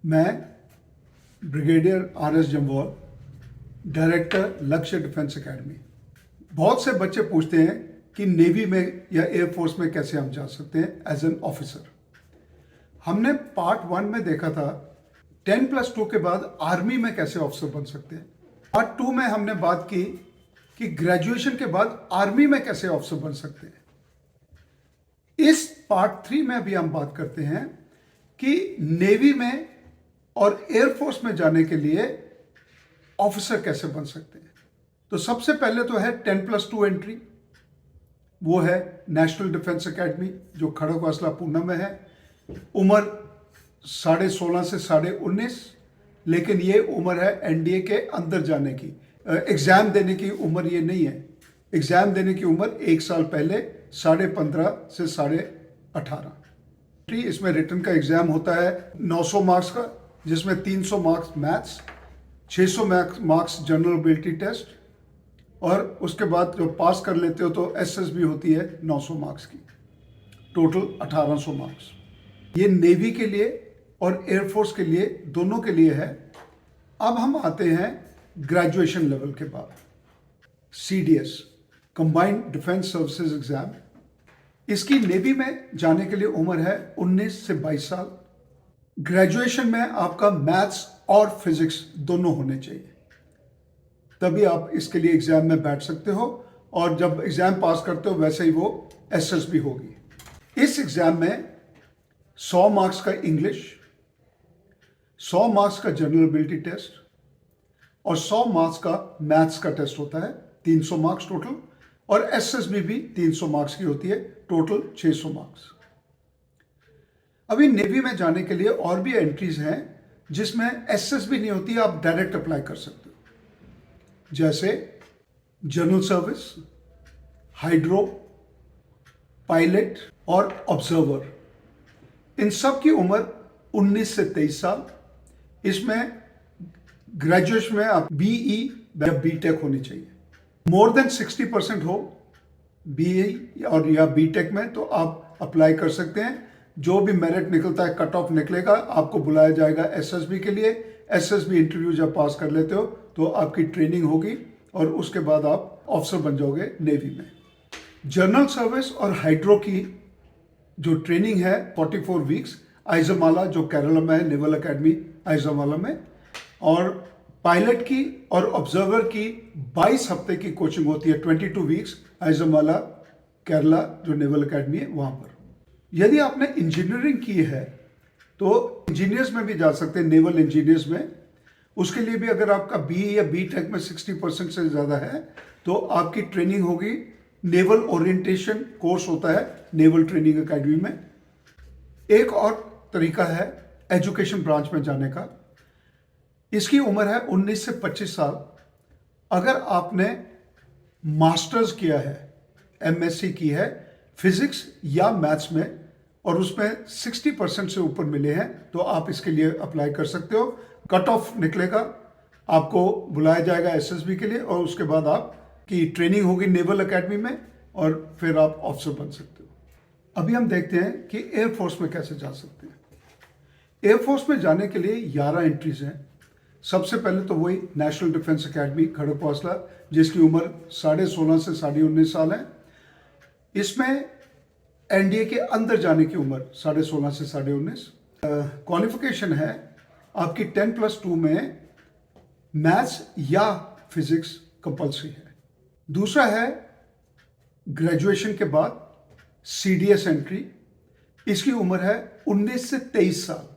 मैं brigadier RS. Jamwal, director लक्ष्य defence academy. बहुत से बच्चे पूछते हैं कि नेवी में या एयरफोर्स में कैसे हम जा सकते हैं एज एन ऑफिसर। हमने पार्ट 1 में देखा था 10+2 के बाद आर्मी में कैसे ऑफिसर बन सकते हैं। पार्ट 2 में हमने बात की कि ग्रेजुएशन के बाद आर्मी में कैसे ऑफिसर बन सकते हैं। इस पार्ट 3 में भी हम बात करते हैं कि नेवी में और एयरफोर्स में जाने के लिए ऑफिसर कैसे बन सकते हैं। तो सबसे पहले तो है 10+2 एंट्री, वो है नेशनल डिफेंस एकेडमी जो खड़गवासला पूना में है। उम्र 16.5 से 19.5, लेकिन ये उम्र है एनडीए के अंदर जाने की। एग्जाम देने की उम्र ये नहीं है। एग्जाम देने की उम्र 1 साल पहले 15.5 से 18.5। इसमें रिटन का एग्जाम होता है 900 मार्क्स का, जिसमें 300 marks maths, 600 marks general ability test, और उसके बाद जो पास कर लेते हो तो एसएसबी होती है 900 मार्क्स की। Total 1800 marks. ये नेवी के लिए और एयरफोर्स के लिए, दोनों के लिए है। अब हम आते हैं ग्रेजुएशन लेवल के बाद, CDS, combined defence services exam. इसकी नेवी में जाने के लिए उम्र है 19 से 22 साल। ग्रेजुएशन में आपका मैथ्स और फिजिक्स दोनों होने चाहिए, तभी आप इसके लिए एग्जाम में बैठ सकते हो, और जब एग्जाम पास करते हो वैसे ही वो एसएसबी होगी। इस एग्जाम में 100 मार्क्स का इंग्लिश, 100 मार्क्स का जनरल एबिलिटी टेस्ट और 100 मार्क्स का मैथ्स का टेस्ट होता है, 300 मार्क्स टोटल। और एसएसबी भी 300 मार्क्स की होती है, टोटल 600 मार्क्स। अभी नेवी में जाने के लिए और भी एंट्रीज हैं जिसमें एसएसबी नहीं होती, आप डायरेक्ट अप्लाई कर सकते हो, जैसे जनरल सर्विस, हाइड्रो, पायलट और ऑब्जर्वर। इन सब की उम्र 19 से 23 साल। इसमें ग्रेजुएशन में आप बीई या बीटेक होनी चाहिए। मोर देन 60% हो बीई और या बीटेक में तो आप अप्लाई कर सकते हैं। जो भी मेरिट निकलता है, कट ऑफ निकलेगा, आपको बुलाया जाएगा एसएसबी के लिए। एसएसबी इंटरव्यू जब पास कर लेते हो तो आपकी ट्रेनिंग होगी और उसके बाद आप ऑफिसर बन जाओगे नेवी में। जनरल सर्विस और हाइड्रो की जो ट्रेनिंग है 44 वीक्स, आइजमाला जो केरला में है, नेवल एकेडमी आइजमाला में। और पायलट की और ऑब्जर्वर की 22 हफ्ते की कोचिंग होती है, 22 वीक्स, आइजमाला केरला जो नेवल एकेडमी है वहाँ पर। यदि आपने इंजीनियरिंग की है तो इंजीनियर्स में भी जा सकते हैं, नेवल इंजीनियर्स में। उसके लिए भी अगर आपका बी या बी टेक में 60% से ज़्यादा है तो आपकी ट्रेनिंग होगी। नेवल ओरिएंटेशन कोर्स होता है नेवल ट्रेनिंग एकेडमी में। एक और तरीका है एजुकेशन ब्रांच में जाने का। इसकी उम्र है 19 से 25 साल। अगर आपने मास्टर्स किया है, एमएससी की है फिजिक्स या मैथ्स में और उसमें 60% से ऊपर मिले हैं तो आप इसके लिए अप्लाई कर सकते हो। कट ऑफ निकलेगा, आपको बुलाया जाएगा एसएसबी के लिए और उसके बाद आपकी ट्रेनिंग होगी नेवल एकेडमी में और फिर आप ऑफिसर बन सकते हो। अभी हम देखते हैं कि एयरफोर्स में कैसे जा सकते हैं। एयरफोर्स में जाने के लिए 11 एंट्रीज हैं। सबसे पहले तो वही नेशनल डिफेंस एकेडमी खड़गवासला, जिसकी उम्र 16.5 से 19.5 साल है। इसमें एनडीए के अंदर जाने की उम्र 16.5 से 19.5। क्वालिफिकेशन है आपकी 10+2 में मैथ्स या फिजिक्स कंपल्सरी है। दूसरा है ग्रेजुएशन के बाद सीडीएस एंट्री। इसकी उम्र है 19 से 23 साल।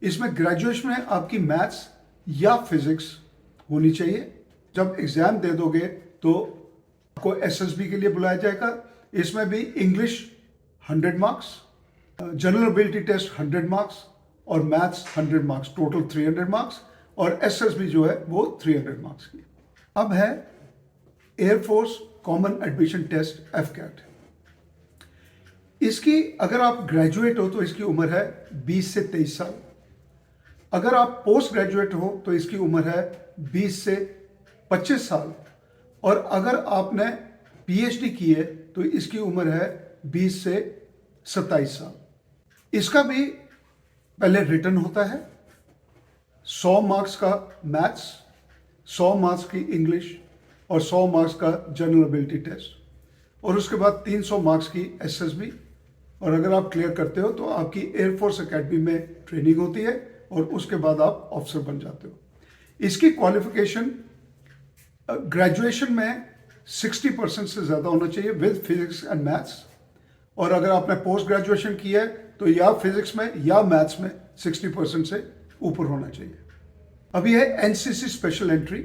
इसमें ग्रेजुएशन में आपकी मैथ्स या फिजिक्स होनी चाहिए। जब एग्जाम दे दोगे तो आपको एसएसबी के लिए बुलाया जाएगा। इसमें भी English 100 marks, general ability test 100 marks और मैथ्स 100 मार्क्स, टोटल 300 मार्क्स, और एसएसबी जो है वो 300 मार्क्स की। अब है air force common admission test AFCAT. इसकी अगर आप ग्रेजुएट हो तो इसकी उम्र है 20 से 23 साल। अगर आप पोस्ट ग्रेजुएट हो तो इसकी उम्र है 20 से 25 साल। और अगर आपने पीएचडी की है तो इसकी उम्र है 20 से 27 साल। इसका भी पहले रिटन होता है 100 मार्क्स का मैथ्स, 100 मार्क्स की इंग्लिश और 100 मार्क्स का जनरल एबिलिटी टेस्ट, और उसके बाद 300 मार्क्स की एसएसबी। और अगर आप क्लियर करते हो तो आपकी एयरफोर्स एकेडमी में ट्रेनिंग होती है और उसके बाद आप ऑफिसर बन जाते हो। इसकी क्वालिफिकेशन ग्रेजुएशन में 60% से ज़्यादा होना चाहिए विद फिजिक्स एंड मैथ्स, और अगर आपने पोस्ट ग्रेजुएशन किया है तो या फिजिक्स में या मैथ्स में 60% से ऊपर होना चाहिए। अभी है एनसीसी स्पेशल एंट्री।